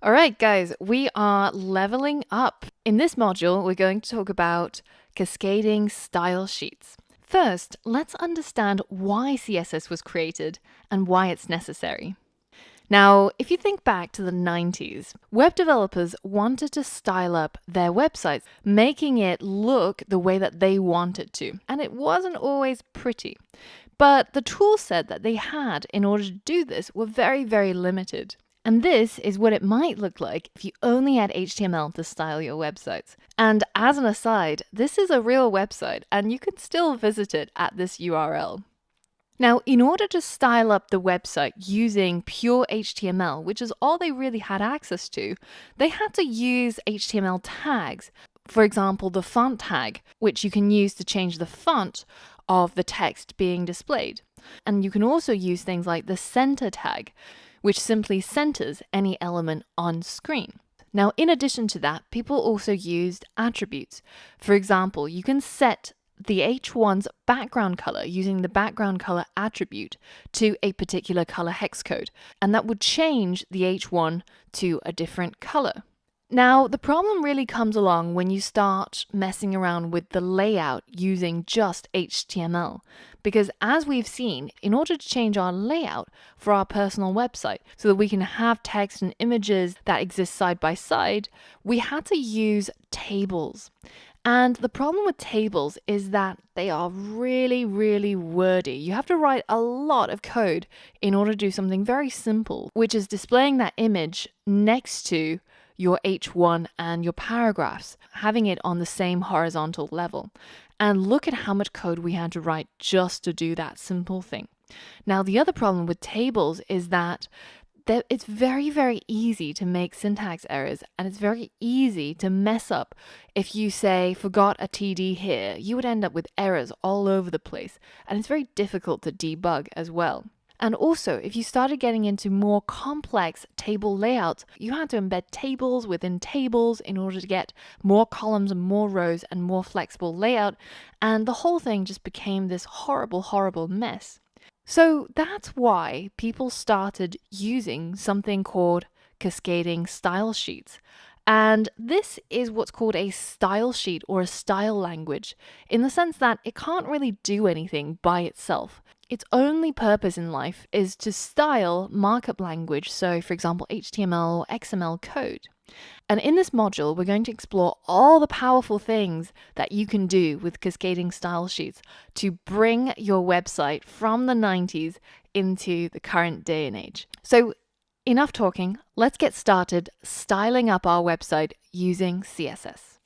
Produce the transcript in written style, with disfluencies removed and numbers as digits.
All right, guys, we are leveling up. In this module, we're going to talk about cascading style sheets. First, let's understand why CSS was created and why it's necessary. Now, if you think back to the 90s, web developers wanted to style up their websites, making it look the way that they wanted to, and it wasn't always pretty. But the tool set that they had in order to do this were very, very limited. And this is what it might look like if you only had HTML to style your websites. And as an aside, this is a real website and you can still visit it at this URL. Now, in order to style up the website using pure HTML, which is all they really had access to, they had to use HTML tags. For example, the font tag, which you can use to change the font of the text being displayed. And you can also use things like the center tag, which simply centers any element on screen. Now, in addition to that, people also used attributes. For example, you can set the H1's background color using the background color attribute to a particular color hex code, and that would change the H1 to a different color. Now, the problem really comes along when you start messing around with the layout using just HTML. Because as we've seen, in order to change our layout for our personal website so that we can have text and images that exist side by side, we had to use tables. And the problem with tables is that they are really, really wordy. You have to write a lot of code in order to do something very simple, which is displaying that image next to your H1 and your paragraphs, having it on the same horizontal level. And look at how much code we had to write just to do that simple thing. Now, the other problem with tables is that it's very, very easy to make syntax errors, and it's very easy to mess up. If you say, forgot a TD here, you would end up with errors all over the place, and it's very difficult to debug as well. And also, if you started getting into more complex table layouts, you had to embed tables within tables in order to get more columns and more rows and more flexible layout, and the whole thing just became this horrible, horrible mess. So that's why people started using something called cascading style sheets. And this is what's called a style sheet or a style language, in the sense that it can't really do anything by itself. Its only purpose in life is to style markup language, so for example HTML or XML code. And in this module, we're going to explore all the powerful things that you can do with cascading style sheets to bring your website from the 90s into the current day and age. So enough talking, let's get started styling up our website using CSS.